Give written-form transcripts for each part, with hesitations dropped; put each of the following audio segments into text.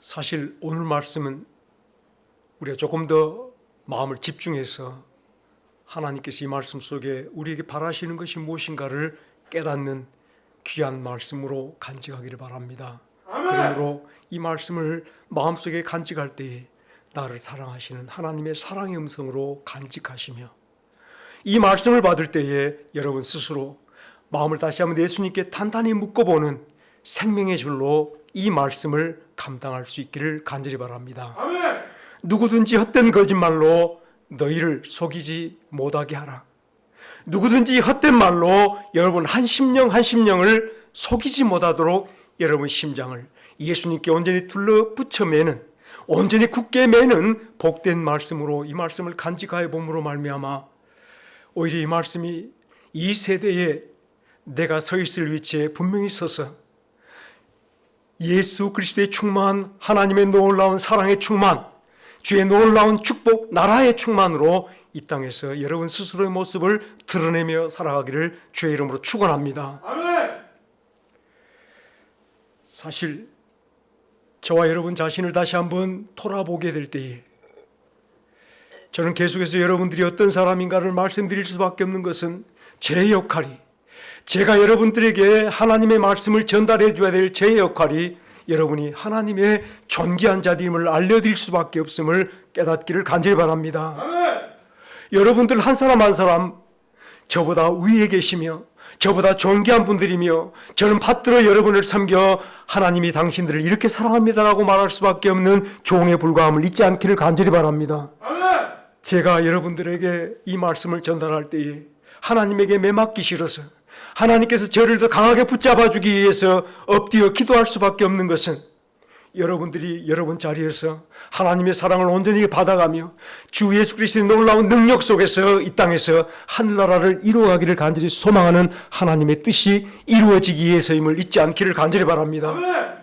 사실 오늘 말씀은 우리가 조금 더 마음을 집중해서 하나님께서 이 말씀 속에 우리에게 바라시는 것이 무엇인가를 깨닫는 귀한 말씀으로 간직하기를 바랍니다. 그러므로 이 말씀을 마음속에 간직할 때에 나를 사랑하시는 하나님의 사랑의 음성으로 간직하시며 이 말씀을 받을 때에 여러분 스스로 마음을 다시 한번 예수님께 단단히 묶어보는 생명의 줄로 이 말씀을 감당할 수 있기를 간절히 바랍니다. 아멘. 누구든지 헛된 거짓말로 너희를 속이지 못하게 하라. 누구든지 헛된 말로 여러분 한 심령을 속이지 못하도록 여러분 심장을 예수님께 온전히 둘러붙여 매는, 온전히 굳게 매는 복된 말씀으로 이 말씀을 간직하여 봄으로 말미암아 오히려 이 말씀이 이 세대에 내가 서 있을 위치에 분명히 서서 예수 그리스도의 충만, 하나님의 놀라운 사랑의 충만, 주의 놀라운 축복, 나라의 충만으로 이 땅에서 여러분 스스로의 모습을 드러내며 살아가기를 주의 이름으로 축원합니다. 아멘. 사실 저와 여러분 자신을 다시 한번 돌아보게 될 때에 저는 계속해서 여러분들이 어떤 사람인가를 말씀드릴 수밖에 없는 것은 제 역할이, 제가 여러분들에게 하나님의 말씀을 전달해 줘야 될 제 역할이 여러분이 하나님의 존귀한 자임을 알려드릴 수밖에 없음을 깨닫기를 간절히 바랍니다. 아멘. 여러분들 한 사람 한 사람 저보다 위에 계시며 저보다 존귀한 분들이며 저는 받들어 여러분을 섬겨 하나님이 당신들을 이렇게 사랑합니다라고 말할 수밖에 없는 종에 불과함을 잊지 않기를 간절히 바랍니다. 아멘. 제가 여러분들에게 이 말씀을 전달할 때에 하나님에게 매맞기 싫어서 하나님께서 저를 더 강하게 붙잡아 주기 위해서 엎드려 기도할 수밖에 없는 것은 여러분들이 여러분 자리에서 하나님의 사랑을 온전히 받아가며 주 예수 그리스도의 놀라운 능력 속에서 이 땅에서 하늘나라를 이루어가기를 간절히 소망하는 하나님의 뜻이 이루어지기 위해서임을 잊지 않기를 간절히 바랍니다. 아멘.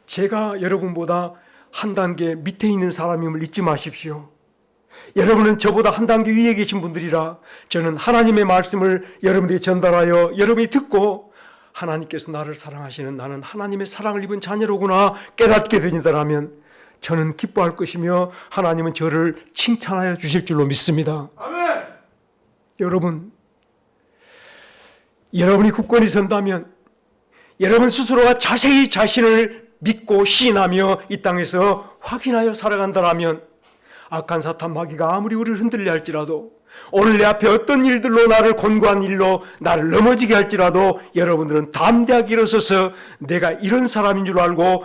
제가 여러분보다 한 단계 밑에 있는 사람임을 잊지 마십시오. 여러분은 저보다 한 단계 위에 계신 분들이라 저는 하나님의 말씀을 여러분에게 전달하여 여러분이 듣고 하나님께서 나를 사랑하시는 나는 하나님의 사랑을 입은 자녀로구나 깨닫게 되니다라면 저는 기뻐할 것이며 하나님은 저를 칭찬하여 주실 줄로 믿습니다. 아멘. 여러분이 굳건히 선다면 여러분 스스로가 자세히 자신을 믿고 시인하며 이 땅에서 확인하여 살아간다라면 악한 사탄 마귀가 아무리 우리를 흔들려 할지라도 오늘 내 앞에 어떤 일들로 나를 곤고한 일로 나를 넘어지게 할지라도 여러분들은 담대하게 일어서서 내가 이런 사람인 줄 알고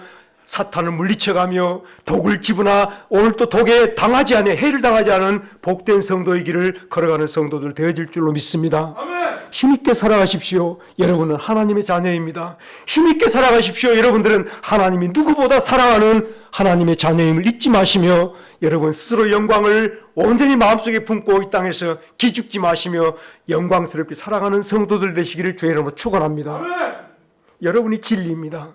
사탄을 물리쳐가며 독을 집으나 오늘 또 독에 당하지 않아 해를 당하지 않은 복된 성도의 길을 걸어가는 성도들 되어질 줄로 믿습니다. 아멘. 힘있게 살아가십시오. 여러분은 하나님의 자녀입니다. 힘있게 살아가십시오. 여러분들은 하나님이 누구보다 사랑하는 하나님의 자녀임을 잊지 마시며 여러분 스스로 영광을 온전히 마음속에 품고 이 땅에서 기죽지 마시며 영광스럽게 살아가는 성도들 되시기를 주의 이름으로 축원합니다. 아멘. 여러분이 진리입니다.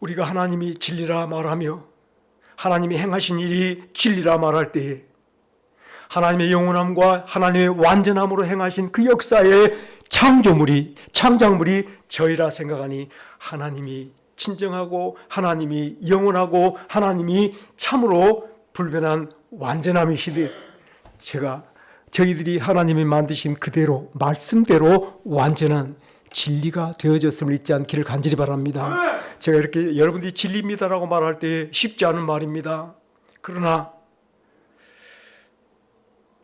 우리가 하나님이 진리라 말하며 하나님이 행하신 일이 진리라 말할 때에 하나님의 영원함과 하나님의 완전함으로 행하신 그 역사의 창작물이 저희라 생각하니 하나님이 진정하고 하나님이 영원하고 하나님이 참으로 불변한 완전함이시듯 저희들이 하나님이 만드신 그대로 말씀대로 완전한 진리가 되어졌음을 잊지 않기를 간절히 바랍니다. 제가 이렇게 여러분들이 진리입니다라고 말할 때 쉽지 않은 말입니다. 그러나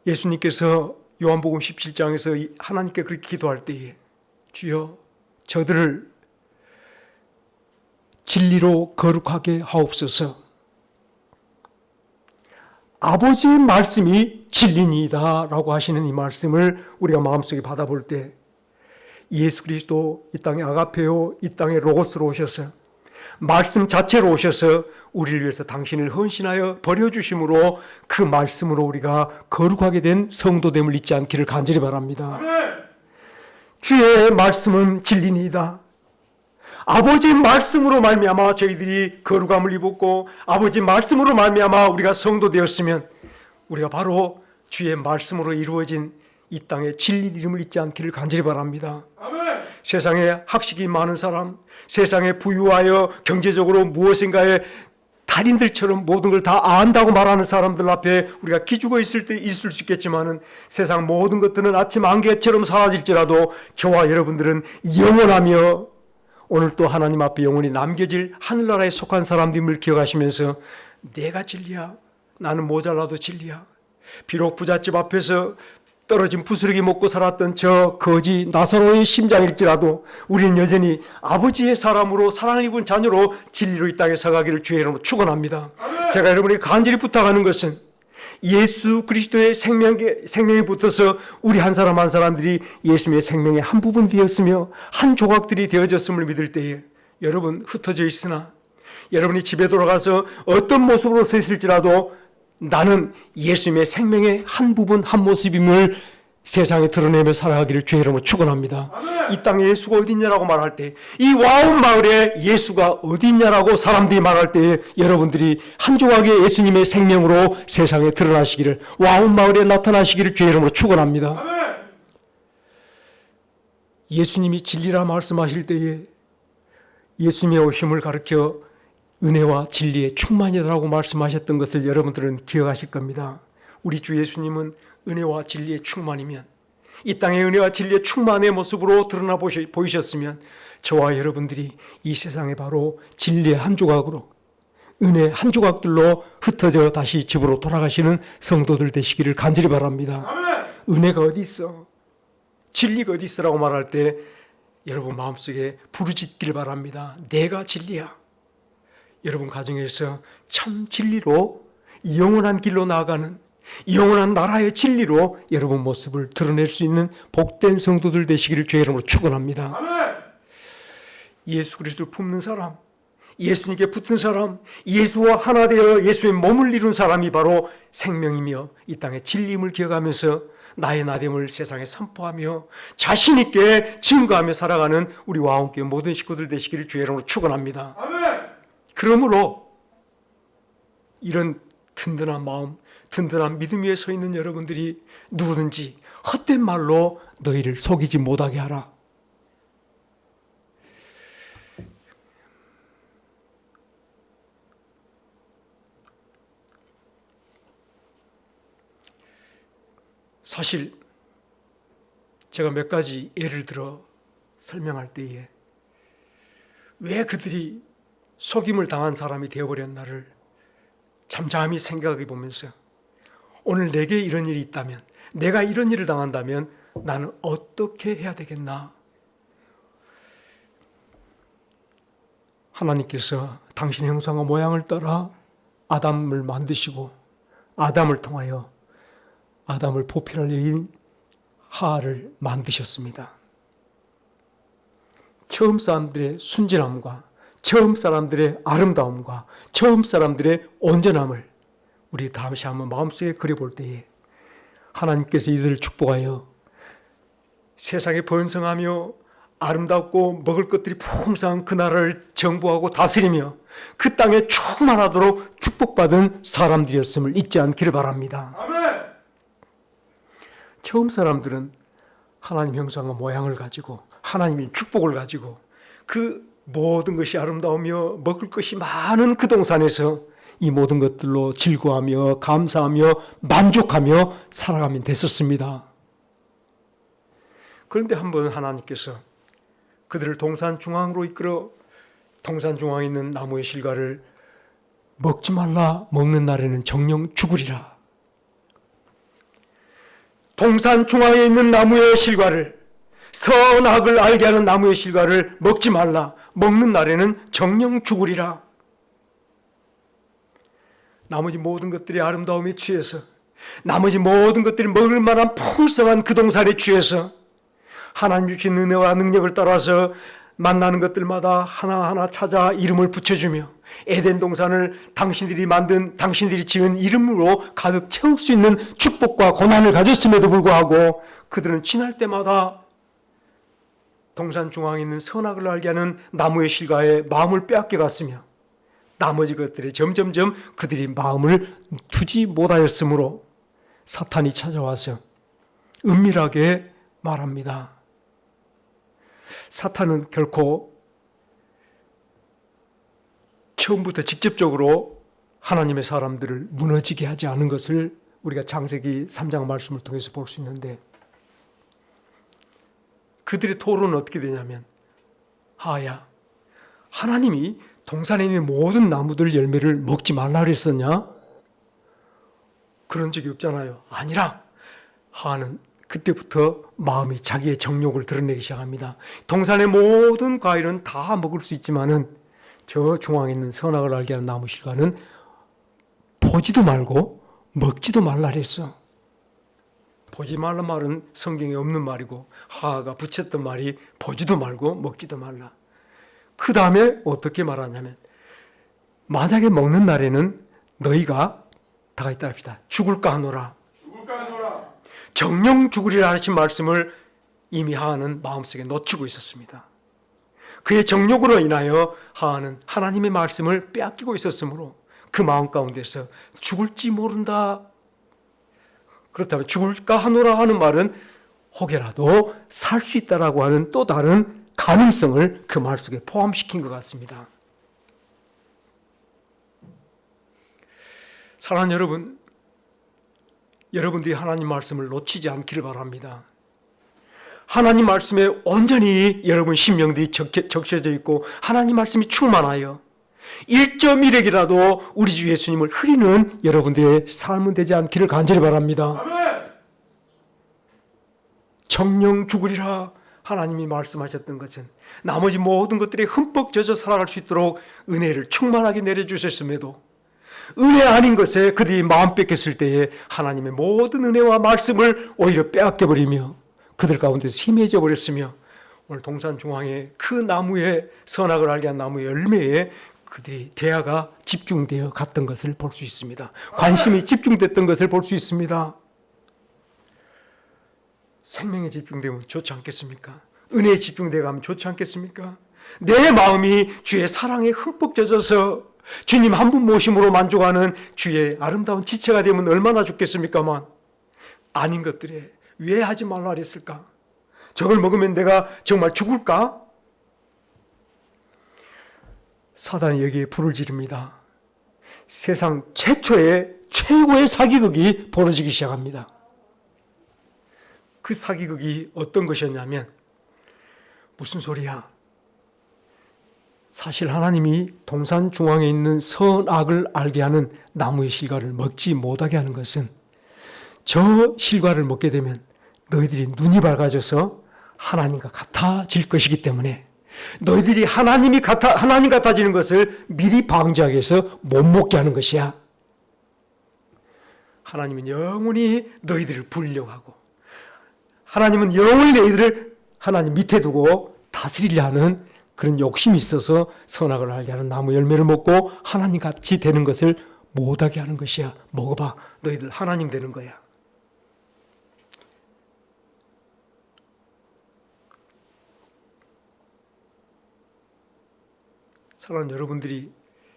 예수님께서 요한복음 17장에서 하나님께 그렇게 기도할 때에 주여 저들을 진리로 거룩하게 하옵소서. 아버지의 말씀이 진리니이다 라고 하시는 이 말씀을 우리가 마음속에 받아볼 때 예수 그리스도 이 땅에 아가페오 이 땅에 로고스로 오셔서 말씀 자체로 오셔서 우리를 위해서 당신을 헌신하여 버려주심으로 그 말씀으로 우리가 거룩하게 된 성도됨을 잊지 않기를 간절히 바랍니다. 아멘. 주의 말씀은 진리니이다. 아버지의 말씀으로 말미암아 저희들이 거룩함을 입었고 아버지의 말씀으로 말미암아 우리가 성도 되었으면 우리가 바로 주의 말씀으로 이루어진 이 땅의 진리 이름을 잊지 않기를 간절히 바랍니다. 아멘. 세상에 학식이 많은 사람, 세상에 부유하여 경제적으로 무엇인가에 달인들처럼 모든 걸 다 안다고 말하는 사람들 앞에 우리가 기죽어 있을 수 있겠지만은 세상 모든 것들은 아침 안개처럼 사라질지라도 저와 여러분들은 영원하며 오늘 또 하나님 앞에 영원히 남겨질 하늘나라에 속한 사람들임을 기억하시면서 내가 진리야. 나는 모자라도 진리야. 비록 부잣집 앞에서 떨어진 부스러기 먹고 살았던 저 거지 나사로의 심장일지라도 우리는 여전히 아버지의 사람으로 사랑을 입은 자녀로 진리로 이 땅에 서가기를 주의 이름으로 축원합니다. 제가 여러분에게 간절히 부탁하는 것은 예수 그리스도의 생명에 붙어서 우리 한 사람 한 사람들이 예수님의 생명의 한 부분 되었으며 한 조각들이 되어졌음을 믿을 때에 여러분 흩어져 있으나 여러분이 집에 돌아가서 어떤 모습으로 서 있을지라도 나는 예수님의 생명의 한 부분 한 모습임을 세상에 드러내며 살아가기를 주의 이름으로 축원합니다. 이 땅에 예수가 어디 있냐라고 말할 때, 이 와온 마을에 예수가 어디 있냐라고 사람들이 말할 때 여러분들이 한 조각의 예수님의 생명으로 세상에 드러나시기를, 와온 마을에 나타나시기를 주의 이름으로 축원합니다. 예수님이 진리라 말씀하실 때에 예수님의 오심을 가르쳐 은혜와 진리의 충만이라고 말씀하셨던 것을 여러분들은 기억하실 겁니다. 우리 주 예수님은 은혜와 진리의 충만이면, 이 땅의 은혜와 진리의 충만의 모습으로 드러나 보이셨으면 저와 여러분들이 이 세상에 바로 진리의 한 조각으로, 은혜 한 조각들로 흩어져 다시 집으로 돌아가시는 성도들 되시기를 간절히 바랍니다. 은혜가 어디 있어? 진리가 어디 있어라고 말할 때 여러분 마음속에 부르짖기를 바랍니다. 내가 진리야. 여러분 가정에서 참 진리로 영원한 길로 나아가는 영원한 나라의 진리로 여러분 모습을 드러낼 수 있는 복된 성도들 되시기를 주의 이름으로 축원합니다. 예수 그리스도를 품는 사람, 예수님께 붙은 사람, 예수와 하나 되어 예수의 몸을 이룬 사람이 바로 생명이며 이 땅의 진리임을 기억하면서 나의 나됨을 세상에 선포하며 자신 있게 증거하며 살아가는 우리 와운교회 모든 식구들 되시기를 주의 이름으로 축원합니다. 그러므로 이런 든든한 마음, 든든한 믿음 위에 서 있는 여러분들이 누구든지 헛된 말로 너희를 속이지 못하게 하라. 사실 제가 몇 가지 예를 들어 설명할 때에 왜 그들이 속임을 당한 사람이 되어버렸나를 잠잠히 생각해 보면서 오늘 내게 이런 일이 있다면, 내가 이런 일을 당한다면 나는 어떻게 해야 되겠나? 하나님께서 당신의 형상과 모양을 따라 아담을 만드시고 아담을 통하여 아담을 보필할 여인 하와를 만드셨습니다. 처음 사람들의 순진함과 처음 사람들의 아름다움과 처음 사람들의 온전함을 우리 다시 한번 마음속에 그려볼 때에 하나님께서 이들을 축복하여 세상에 번성하며 아름답고 먹을 것들이 풍성한 그 나라를 정복하고 다스리며 그 땅에 충만하도록 축복받은 사람들이었음을 잊지 않기를 바랍니다. 아멘. 처음 사람들은 하나님 형상과 모양을 가지고 하나님의 축복을 가지고 그 모든 것이 아름다우며 먹을 것이 많은 그 동산에서 이 모든 것들로 즐거워하며 감사하며 만족하며 살아가면 됐었습니다. 그런데 한번 하나님께서 그들을 동산 중앙으로 이끌어 동산 중앙에 있는 나무의 실과를 먹지 말라, 먹는 날에는 정령 죽으리라. 동산 중앙에 있는 나무의 실과를, 선악을 알게 하는 나무의 실과를 먹지 말라, 먹는 날에는 정령 죽으리라. 나머지 모든 것들이 아름다움에 취해서, 나머지 모든 것들이 먹을 만한 풍성한 그 동산에 취해서 하나님 주신 은혜와 능력을 따라서 만나는 것들마다 하나하나 찾아 이름을 붙여주며 에덴 동산을 당신들이 지은 이름으로 가득 채울 수 있는 축복과 고난을 가졌음에도 불구하고 그들은 지날 때마다 동산 중앙에 있는 선악을 알게 하는 나무의 실과에 마음을 빼앗겨 갔으며 나머지 것들에 점점점 그들이 마음을 두지 못하였으므로 사탄이 찾아와서 은밀하게 말합니다. 사탄은 결코 처음부터 직접적으로 하나님의 사람들을 무너지게 하지 않은 것을 우리가 창세기 3장 말씀을 통해서 볼 수 있는데, 그들의 토론은 어떻게 되냐면, 하야, 하나님이 동산에 있는 모든 나무들 열매를 먹지 말라 그랬었냐? 그런 적이 없잖아요. 아니라 하는 그때부터 마음이 자기의 정욕을 드러내기 시작합니다. 동산의 모든 과일은 다 먹을 수 있지만은 저 중앙에 있는 선악을 알게 하는 나무 실과는 보지도 말고 먹지도 말라 그랬어. 보지 말라 말은 성경에 없는 말이고, 하하가 붙였던 말이 보지도 말고 먹지도 말라. 그 다음에 어떻게 말하냐면, 만약에 먹는 날에는 너희가 다 같이 따릅시다. 죽을까 하노라. 정령 죽으리라 하신 말씀을 이미 하하는 마음속에 놓치고 있었습니다. 그의 정욕으로 인하여 하하는 하나님의 말씀을 빼앗기고 있었으므로 그 마음 가운데서 죽을지 모른다. 그렇다면 죽을까 하노라 하는 말은 혹여라도 살 수 있다라고 하는 또 다른 가능성을 그 말 속에 포함시킨 것 같습니다. 사랑하는 여러분, 여러분들이 하나님 말씀을 놓치지 않기를 바랍니다. 하나님 말씀에 온전히 여러분 심령들이 적셔져 있고 하나님 말씀이 충만하여 1.1핵이라도 우리 주 예수님을 흐리는 여러분들의 삶은 되지 않기를 간절히 바랍니다. 아멘. 정령 죽으리라 하나님이 말씀하셨던 것은 나머지 모든 것들이 흠뻑 젖어 살아갈 수 있도록 은혜를 충만하게 내려주셨음에도 은혜 아닌 것에 그들이 마음 뺏겼을 때에 하나님의 모든 은혜와 말씀을 오히려 빼앗겨버리며 그들 가운데서 희미해져 버렸으며, 오늘 동산 중앙에 그 나무의 선악을 알게 한 나무의 열매에 그들이 대화가 집중되어 갔던 것을 볼 수 있습니다. 관심이 집중됐던 것을 볼 수 있습니다. 생명에 집중되면 좋지 않겠습니까? 은혜에 집중되어 가면 좋지 않겠습니까? 내 마음이 주의 사랑에 흠뻑 젖어서 주님 한 분 모심으로 만족하는 주의 아름다운 지체가 되면 얼마나 좋겠습니까만, 아닌 것들에 왜 하지 말라 그랬을까? 저걸 먹으면 내가 정말 죽을까? 사단이 여기에 불을 지릅니다. 세상 최고의 사기극이 벌어지기 시작합니다. 그 사기극이 어떤 것이었냐면, 무슨 소리야? 사실 하나님이 동산 중앙에 있는 선악을 알게 하는 나무의 실과를 먹지 못하게 하는 것은, 저 실과를 먹게 되면 너희들이 눈이 밝아져서 하나님과 같아질 것이기 때문에 너희들이 하나님 같아지는 것을 미리 방지하기 위해서 못 먹게 하는 것이야. 하나님은 영원히 너희들을 부리려고 하고, 하나님은 영원히 너희들을 하나님 밑에 두고 다스리려 하는 그런 욕심이 있어서 선악을 알게 하는 나무 열매를 먹고 하나님 같이 되는 것을 못하게 하는 것이야. 먹어봐. 너희들 하나님 되는 거야. 사랑하는 여러분들이,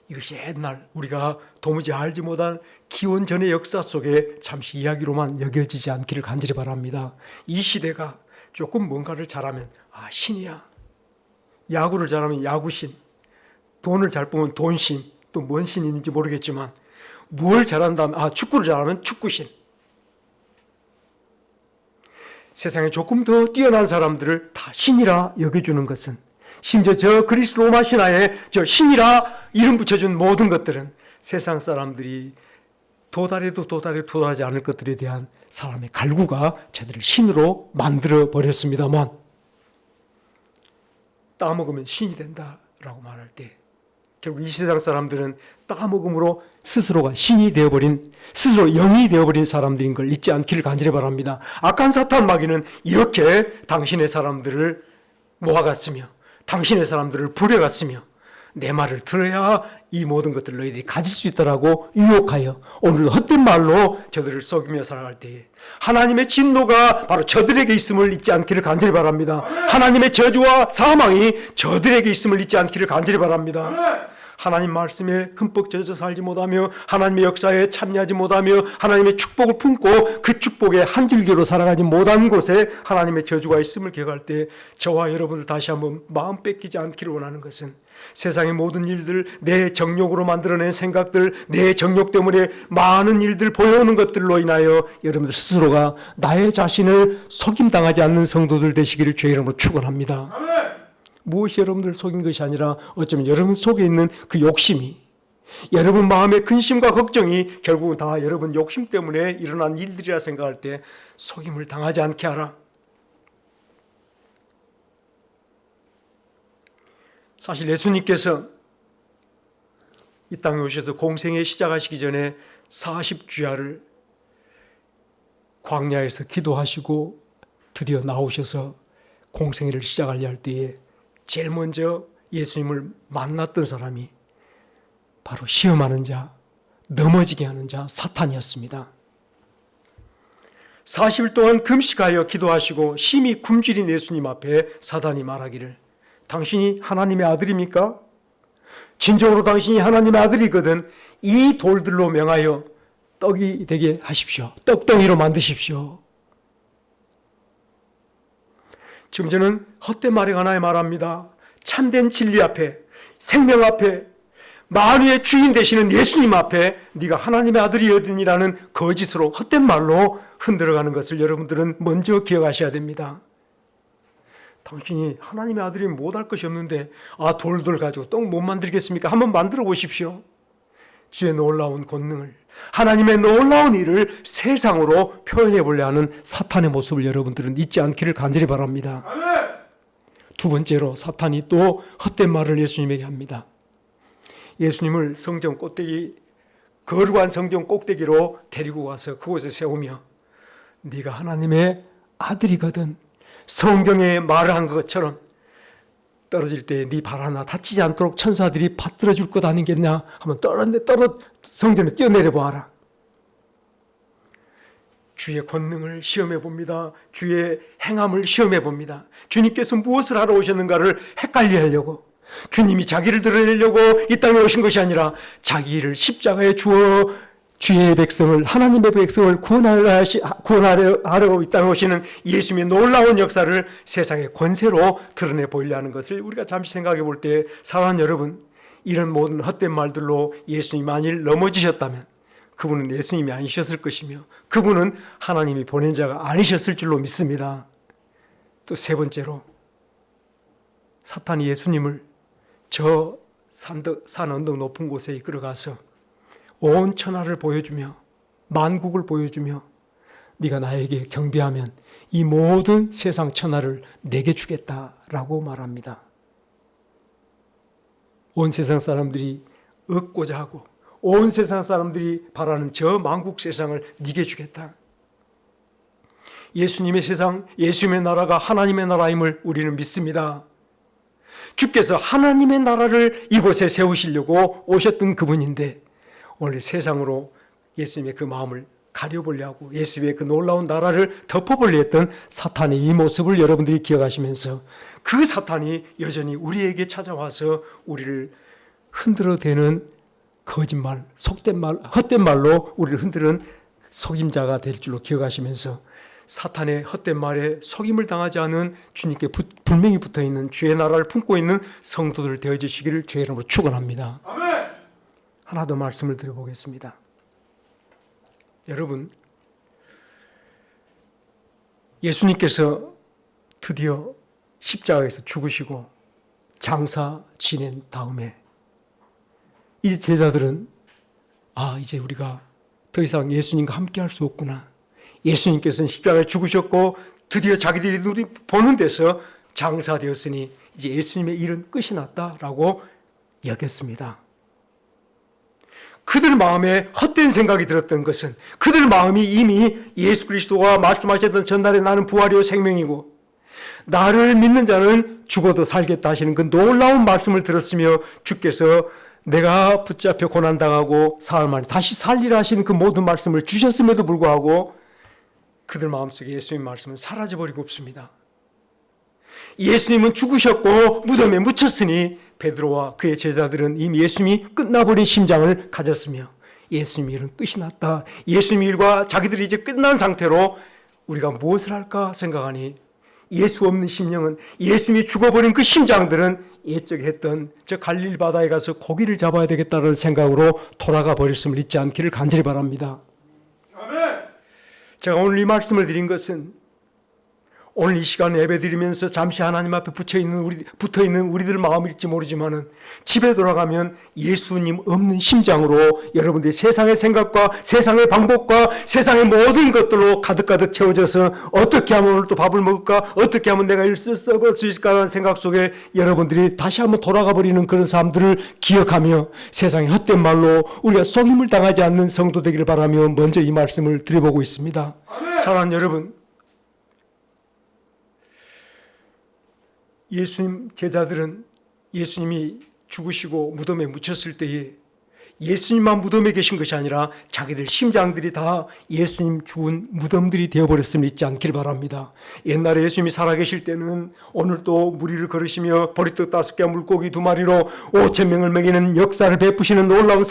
이것이 옛날 우리가 도무지 알지 못한 기원전의 역사 속에 잠시 이야기로만 여겨지지 않기를 간절히 바랍니다. 이 시대가 조금 뭔가를 잘하면 신이야. 야구를 잘하면 야구신, 돈을 잘 보면 돈신, 또 뭔 신이 있는지 모르겠지만 뭘 잘한다면 축구를 잘하면 축구신. 세상에 조금 더 뛰어난 사람들을 다 신이라 여겨주는 것은, 심지어 저 그리스 로마 신화에 저 신이라 이름 붙여준 모든 것들은 세상 사람들이 도달해도 도달하지 않을 것들에 대한 사람의 갈구가 저들을 신으로 만들어 버렸습니다만, 따먹으면 신이 된다라고 말할 때 결국 이 세상 사람들은 따먹음으로 스스로가 신이 되어버린, 스스로 영이 되어버린 사람들인 걸 잊지 않기를 간절히 바랍니다. 악한 사탄 마귀는 이렇게 당신의 사람들을 모아갔으며 당신의 사람들을 부려갔으며 내 말을 들어야 이 모든 것들을 너희들이 가질 수 있다라고 유혹하여 오늘도 헛된 말로 저들을 속이며 살아갈 때에 하나님의 진노가 바로 저들에게 있음을 잊지 않기를 간절히 바랍니다. 하나님의 저주와 사망이 저들에게 있음을 잊지 않기를 간절히 바랍니다. 하나님 말씀에 흠뻑 젖어 살지 못하며 하나님의 역사에 참여하지 못하며 하나님의 축복을 품고 그 축복에 한 줄기로 살아가지 못한 곳에 하나님의 저주가 있음을 기억할 때 저와 여러분을 다시 한번 마음 뺏기지 않기를 원하는 것은 세상의 모든 일들, 내 정욕으로 만들어낸 생각들, 내 정욕 때문에 많은 일들 보여오는 것들로 인하여 여러분들 스스로가 나의 자신을 속임당하지 않는 성도들 되시기를 주의 이름으로 축원합니다. 무엇이 여러분들 속인 것이 아니라 어쩌면 여러분 속에 있는 그 욕심이, 여러분 마음의 근심과 걱정이 결국은 다 여러분 욕심 때문에 일어난 일들이라 생각할 때 속임을 당하지 않게 하라. 사실 예수님께서 이 땅에 오셔서 공생애 시작하시기 전에 40주야를 광야에서 기도하시고 드디어 나오셔서 공생애를 시작하려 할 때에 제일 먼저 예수님을 만났던 사람이 바로 시험하는 자, 넘어지게 하는 자 사탄이었습니다. 40일 동안 금식하여 기도하시고 심히 굶주린 예수님 앞에 사단이 말하기를 당신이 하나님의 아들입니까? 진정으로 당신이 하나님의 아들이거든 이 돌들로 명하여 떡이 되게 하십시오. 떡덩이로 만드십시오. 지금 저는 헛된 말이 하나에 말합니다. 참된 진리 앞에, 생명 앞에, 만유의 주인 되시는 예수님 앞에 네가 하나님의 아들이거든이라는 거짓으로 헛된 말로 흔들어가는 것을 여러분들은 먼저 기억하셔야 됩니다. 당신이 하나님의 아들이면 못할 것이 없는데 돌들 가지고 떡 못 만들겠습니까? 한번 만들어 보십시오. 주의 놀라운 권능을, 하나님의 놀라운 일을 세상으로 표현해 보려 하는 사탄의 모습을 여러분들은 잊지 않기를 간절히 바랍니다. 두 번째로 사탄이 또 헛된 말을 예수님에게 합니다. 예수님을 성전 꼭대기, 거룩한 성전 꼭대기로 데리고 와서 그곳에 세우며 네가 하나님의 아들이거든 성경에 말을 한 것처럼 떨어질 때 네 발 하나 다치지 않도록 천사들이 받들어 줄 것 아니겠냐 하면 성전에 뛰어내려 보아라. 주의 권능을 시험해 봅니다. 주의 행함을 시험해 봅니다. 주님께서 무엇을 하러 오셨는가를 헷갈려 하려고, 주님이 자기를 드러내려고 이 땅에 오신 것이 아니라 자기를 십자가에 주어 주의 백성을, 하나님의 백성을 구원하려고 이 땅에 오시는 예수님의 놀라운 역사를 세상의 권세로 드러내 보이려 하는 것을 우리가 잠시 생각해 볼 때, 사랑하는 여러분, 이런 모든 헛된 말들로 예수님이 만일 넘어지셨다면 그분은 예수님이 아니셨을 것이며 그분은 하나님이 보낸 자가 아니셨을 줄로 믿습니다. 또 세 번째로 사탄이 예수님을 저 산 언덕 높은 곳에 이끌어가서 온 천하를 보여주며 만국을 보여주며 네가 나에게 경배하면 이 모든 세상 천하를 내게 주겠다라고 말합니다. 온 세상 사람들이 얻고자 하고 온 세상 사람들이 바라는 저 만국 세상을 네게 주겠다. 예수님의 세상, 예수님의 나라가 하나님의 나라임을 우리는 믿습니다. 주께서 하나님의 나라를 이곳에 세우시려고 오셨던 그분인데 오늘 세상으로 예수님의 그 마음을 가려보려고 예수님의 그 놀라운 나라를 덮어보려 했던 사탄의 이 모습을 여러분들이 기억하시면서 그 사탄이 여전히 우리에게 찾아와서 우리를 흔들어대는 거짓말, 속된 말, 헛된 말로 우리를 흔드는 속임자가 될 줄로 기억하시면서 사탄의 헛된 말에 속임을 당하지 않은 주님께 분명히 붙어있는 주의 나라를 품고 있는 성도들 되어주시기를 주의 이름으로 축원합니다. 아멘. 하나 더 말씀을 드려보겠습니다. 여러분, 예수님께서 드디어 십자가에서 죽으시고 장사 지낸 다음에 이제 제자들은 이제 우리가 더 이상 예수님과 함께 할 수 없구나. 예수님께서는 십자가에 죽으셨고 드디어 자기들이 눈이 보는 데서 장사되었으니 이제 예수님의 일은 끝이 났다라고 여겼습니다. 그들 마음에 헛된 생각이 들었던 것은 그들 마음이 이미 예수 그리스도가 말씀하셨던 전날에 나는 부활이요 생명이고 나를 믿는 자는 죽어도 살겠다 하시는 그 놀라운 말씀을 들었으며 주께서 내가 붙잡혀 고난당하고 사흘 만에 다시 살리라 하시는 그 모든 말씀을 주셨음에도 불구하고 그들 마음속에 예수님의 말씀은 사라져버리고 없습니다. 예수님은 죽으셨고 무덤에 묻혔으니 베드로와 그의 제자들은 이미 예수님이 끝나버린 심장을 가졌으며 예수님 일은 끝이 났다. 예수님 일과 자기들이 이제 끝난 상태로 우리가 무엇을 할까 생각하니 예수 없는 심령은, 예수님이 죽어버린 그 심장들은 예적에 했던 저 갈릴리 바다에 가서 고기를 잡아야 되겠다는 생각으로 돌아가 버렸음을 잊지 않기를 간절히 바랍니다. 아멘. 제가 오늘 이 말씀을 드린 것은 오늘 이 시간에 예배드리면서 잠시 하나님 앞에 붙어있는 우리들 마음일지 모르지만은 집에 돌아가면 예수님 없는 심장으로 여러분들이 세상의 생각과 세상의 방법과 세상의 모든 것들로 가득가득 채워져서 어떻게 하면 오늘 또 밥을 먹을까, 어떻게 하면 내가 일을 써볼 수 있을까라는 생각 속에 여러분들이 다시 한번 돌아가 버리는 그런 삶들을 기억하며 세상의 헛된 말로 우리가 속임을 당하지 않는 성도 되기를 바라며 먼저 이 말씀을 드려보고 있습니다. 사랑하는 여러분, 예수님 제자들은 예수님이 죽으시고 무덤에 묻혔을 때에 예수님만 무덤에 계신 것이 아니라 자기들 심장들이 다 예수님 죽은 무덤들이 되어버렸음을 잊지 않길 바랍니다. 옛날에 예수님이 살아계실 때는 오늘도 무리를 걸으시며 보리떡 5개 물고기 2마리로 5,000명을 먹이는 역사를 베푸시는 놀라운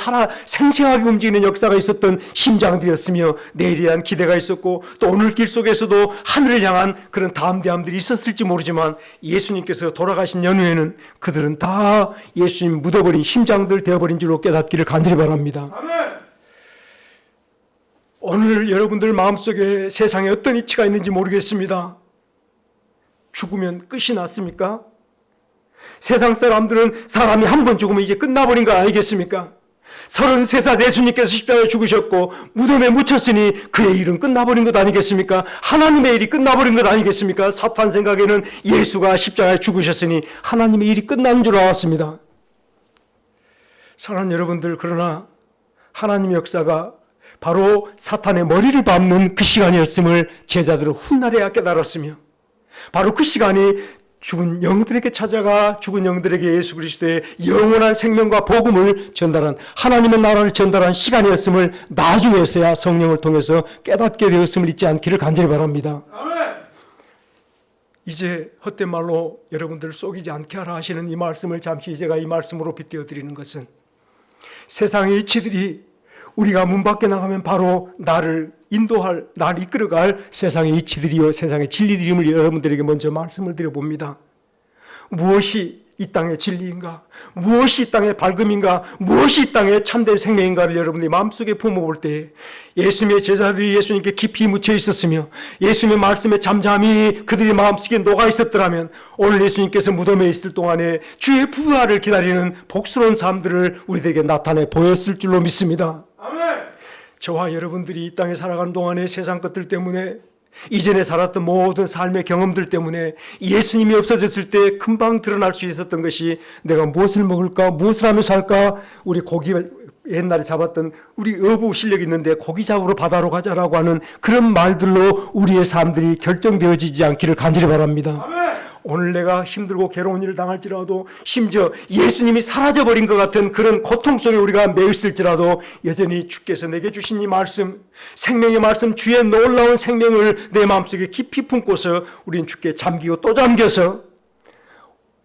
생생하게 움직이는 역사가 있었던 심장들이었으며 내일에 대한 기대가 있었고 또 오늘 길 속에서도 하늘을 향한 그런 담대함들이 있었을지 모르지만 예수님께서 돌아가신 연후에는 그들은 다 예수님 묻어버린 심장들 되어버린 줄로 깨닫기를 간절히 바랍니다. 아멘. 오늘 여러분들 마음속에 세상에 어떤 이치가 있는지 모르겠습니다. 죽으면 끝이 났습니까? 세상 사람들은 사람이 한 번 죽으면 이제 끝나버린 거 아니겠습니까? 33살 예수님께서 십자가에 죽으셨고 무덤에 묻혔으니 그의 일은 끝나버린 것 아니겠습니까? 하나님의 일이 끝나버린 것 아니겠습니까? 사탄 생각에는 예수가 십자가에 죽으셨으니 하나님의 일이 끝난 줄 알았습니다. 사랑하는 여러분들, 그러나 하나님의 역사가 바로 사탄의 머리를 밟는 그 시간이었음을 제자들은 훗날에야 깨달았으며 바로 그 시간이 죽은 영들에게 찾아가 죽은 영들에게 예수 그리스도의 영원한 생명과 복음을 전달한, 하나님의 나라를 전달한 시간이었음을 나중에서야 성령을 통해서 깨닫게 되었음을 잊지 않기를 간절히 바랍니다. 아멘. 이제 헛된 말로 여러분들 속이지 않게 하라 하시는 이 말씀을 잠시 제가 이 말씀으로 빗대어 드리는 것은 세상의 이치들이 우리가 문 밖에 나가면 바로 나를 인도할, 나를 이끌어갈 세상의 이치들이요 세상의 진리들임을 여러분들에게 먼저 말씀을 드려봅니다. 무엇이 이 땅의 진리인가? 무엇이 이 땅의 밝음인가? 무엇이 이 땅의 참된 생명인가를 여러분들이 마음속에 품어볼 때 예수님의 제자들이 예수님께 깊이 묻혀 있었으며 예수님의 말씀에 잠잠히 그들의 마음속에 녹아 있었더라면 오늘 예수님께서 무덤에 있을 동안에 주의 부활을 기다리는 복스러운 삶들을 우리들에게 나타내 보였을 줄로 믿습니다. 아멘. 저와 여러분들이 이 땅에 살아가는 동안에 세상 것들 때문에 이전에 살았던 모든 삶의 경험들 때문에 예수님이 없어졌을 때 금방 드러날 수 있었던 것이 내가 무엇을 먹을까, 무엇을 하며 살까, 우리 고기 옛날에 잡았던 우리 어부 실력이 있는데 고기 잡으러 바다로 가자라고 하는 그런 말들로 우리의 삶들이 결정되어지지 않기를 간절히 바랍니다. 아멘. 오늘 내가 힘들고 괴로운 일을 당할지라도 심지어 예수님이 사라져버린 것 같은 그런 고통 속에 우리가 매여 있을지라도 여전히 주께서 내게 주신 이 말씀, 생명의 말씀, 주의 놀라운 생명을 내 마음속에 깊이 품고서 우리는 주께 잠기고 또 잠겨서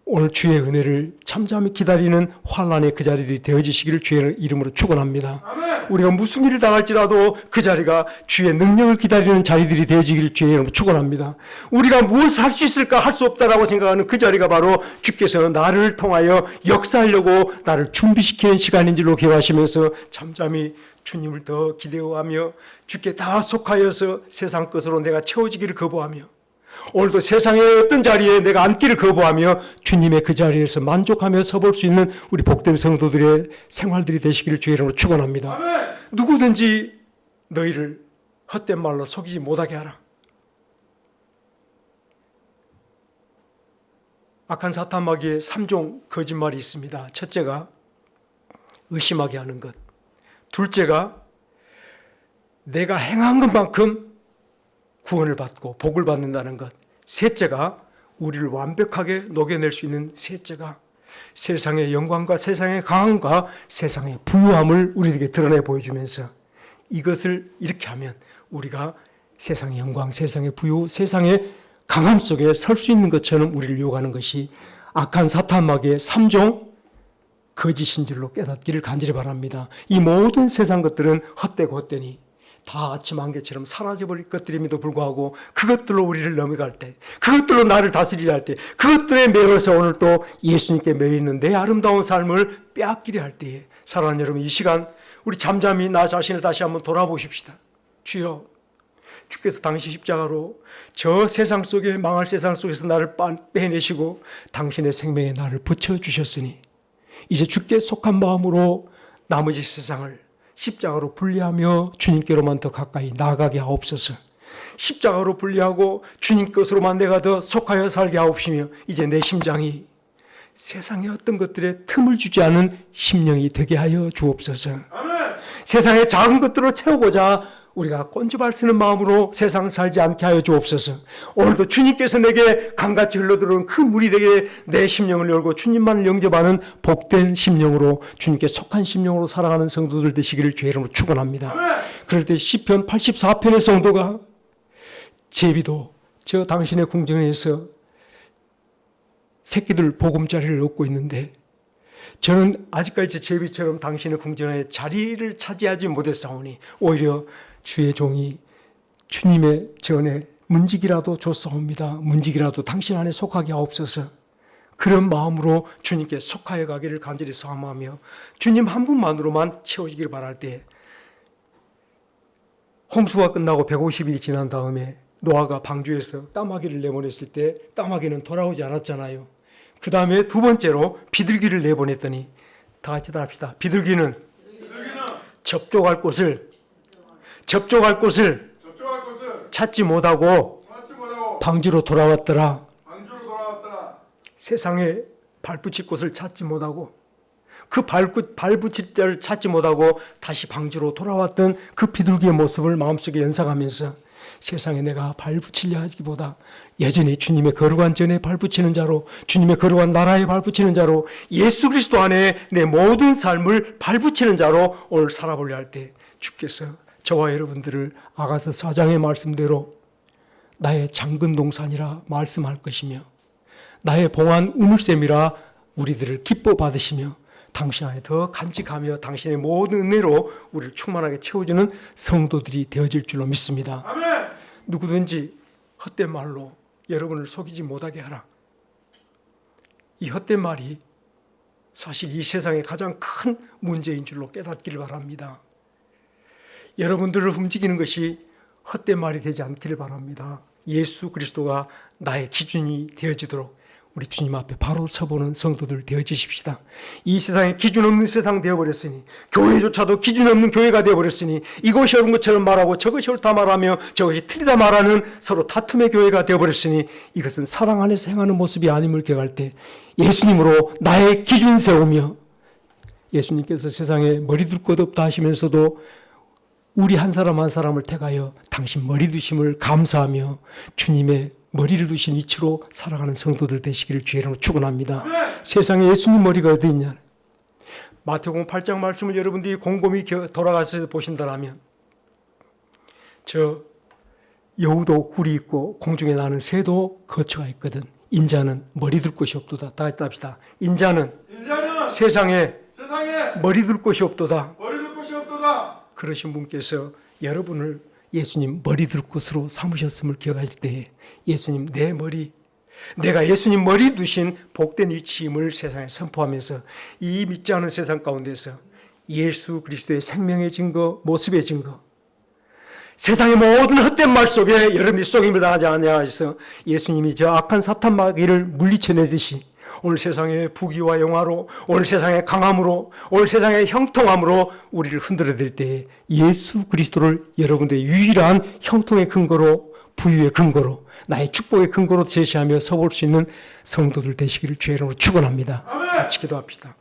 오늘 주의 은혜를 잠잠히 기다리는 환난의 그 자리들이 되어지시기를 주의 이름으로 축원합니다. 우리가 무슨 일을 당할지라도 그 자리가 주의 능력을 기다리는 자리들이 되어지기를 주의 이름으로 축원합니다. 우리가 무엇을 할 수 있을까 할 수 없다라고 생각하는 그 자리가 바로 주께서 나를 통하여 역사하려고 나를 준비시키는 시간인 줄로 기억하시면서 잠잠히 주님을 더 기대어하며 주께 다 속하여서 세상 것으로 내가 채워지기를 거부하며 오늘도 세상의 어떤 자리에 내가 앉기를 거부하며 주님의 그 자리에서 만족하며 서볼 수 있는 우리 복된 성도들의 생활들이 되시기를 주의 이름으로 축원합니다. 아멘. 누구든지 너희를 헛된 말로 속이지 못하게 하라. 악한 사탄 마귀의 3종 거짓말이 있습니다. 첫째가 의심하게 하는 것, 둘째가 내가 행한 것만큼 구원을 받고 복을 받는다는 것, 셋째가 우리를 완벽하게 녹여낼 수 있는 셋째가 세상의 영광과 세상의 강함과 세상의 부유함을 우리에게 드러내 보여주면서 이것을 이렇게 하면 우리가 세상의 영광, 세상의 부유, 세상의 강함 속에 설 수 있는 것처럼 우리를 요구하는 것이 악한 사탄마귀의 3종 거짓인 줄로 깨닫기를 간절히 바랍니다. 이 모든 세상 것들은 헛되고 헛되니 다 아침 안개처럼 사라져버릴 것들임에도 불구하고 그것들로 우리를 넘어갈 때, 그것들로 나를 다스리려 할 때, 그것들에 매여서 오늘 또 예수님께 매여있는 내 아름다운 삶을 빼앗기려 할 때에 사랑하는 여러분, 이 시간 우리 잠잠히 나 자신을 다시 한번 돌아보십시다. 주여, 주께서 당시 십자가로 저 세상 속에, 망할 세상 속에서 나를 빼내시고 당신의 생명에 나를 붙여주셨으니 이제 주께 속한 마음으로 나머지 세상을 십자가로 분리하며 주님께로만 더 가까이 나아가게 하옵소서. 십자가로 분리하고 주님 것으로만 내가 더 속하여 살게 하옵시며 이제 내 심장이 세상의 어떤 것들에 틈을 주지 않은 심령이 되게 하여 주옵소서. 아멘. 세상의 작은 것들로 채우고자 우리가 꼰집할 쓰는 마음으로 세상 살지 않게 하여 주옵소서. 오늘도 주님께서 내게 강같이 흘러들어오는 그 물이 되게 내 심령을 열고 주님만을 영접하는 복된 심령으로 주님께 속한 심령으로 살아가는 성도들 되시기를 주의 이름으로 축원합니다. 그럴 때 시편 84편의 성도가 제비도 저 당신의 궁정에서 새끼들 보금자리를 얻고 있는데 저는 아직까지 제비처럼 당신의 궁전에 자리를 차지하지 못했사오니 오히려 주의 종이 주님의 전에 문지기라도 줬사옵니다. 문지기라도 당신 안에 속하게 하옵소서. 그런 마음으로 주님께 속하여 가기를 간절히 소망하며 주님 한 분만으로만 채워지기를 바랄 때 홍수가 끝나고 150일이 지난 다음에 노아가 방주에서 까마귀를 내보냈을 때 까마귀는 돌아오지 않았잖아요. 그 다음에 두 번째로 비둘기를 내보냈더니 다 같이 답합시다. 비둘기는 접촉할 곳을 찾지 못하고 방주로 돌아왔더라. 세상에 발붙일 곳을 찾지 못하고 그 발붙일 때를 찾지 못하고 다시 방주로 돌아왔던 그 비둘기의 모습을 마음속에 연상하면서 세상에 내가 발붙이려 하기보다 여전히 주님의 거룩한 전에 발붙이는 자로, 주님의 거룩한 나라에 발붙이는 자로, 예수 그리스도 안에 내 모든 삶을 발붙이는 자로 오늘 살아보려 할 때 주께서 저와 여러분들을 아가서 4장의 말씀대로 나의 장근 동산이라 말씀할 것이며 나의 봉한 우물샘이라 우리들을 기뻐 받으시며 당신 안에 더 간직하며 당신의 모든 은혜로 우리를 충만하게 채워주는 성도들이 되어질 줄로 믿습니다. 아멘. 누구든지 헛된 말로 여러분을 속이지 못하게 하라. 이 헛된 말이 사실 이 세상의 가장 큰 문제인 줄로 깨닫기를 바랍니다. 여러분들을 움직이는 것이 헛된 말이 되지 않기를 바랍니다. 예수 그리스도가 나의 기준이 되어지도록 우리 주님 앞에 바로 서보는 성도들 되어지십시다. 이 세상에 기준 없는 세상 되어버렸으니, 교회조차도 기준 없는 교회가 되어버렸으니, 이것이 옳은 것처럼 말하고 저것이 옳다 말하며 저것이 틀리다 말하는 서로 다툼의 교회가 되어버렸으니 이것은 사랑 안에서 행하는 모습이 아님을 기억할 때 예수님으로 나의 기준 세우며, 예수님께서 세상에 머리 둘 것 없다 하시면서도 우리 한 사람 한 사람을 택하여 당신 머리 두심을 감사하며 주님의 머리를 두신 이치로 살아가는 성도들 되시기를 주의 이름으로 축원합니다. 세상에 예수님 머리가 어디 있냐? 마태복음 8장 말씀을 여러분들이 곰곰이 돌아가서 보신다면 저 여우도 굴이 있고 공중에 나는 새도 거처가 있거든. 인자는 머리 둘 곳이 없도다. 다 같이 합시다. 인자는 세상에 머리 둘 곳이 없도다. 그러신 분께서 여러분을 예수님 머리 둘 곳으로 삼으셨음을 기억하실 때 예수님 내 머리, 내가 예수님 머리 두신 복된 위치임을 세상에 선포하면서 이 믿지 않은 세상 가운데서 예수 그리스도의 생명의 증거, 모습의 증거, 세상의 모든 헛된 말 속에 여러분이 속임을 당하지 않냐 해서 예수님이 저 악한 사탄 마귀를 물리쳐내듯이 오늘 세상의 부귀와 영화로, 오늘 세상의 강함으로, 오늘 세상의 형통함으로 우리를 흔들어댈 때 예수 그리스도를 여러분들의 유일한 형통의 근거로, 부유의 근거로, 나의 축복의 근거로 제시하며 서볼 수 있는 성도들 되시기를 주의 이름으로 축원합니다. 같이 기도합시다.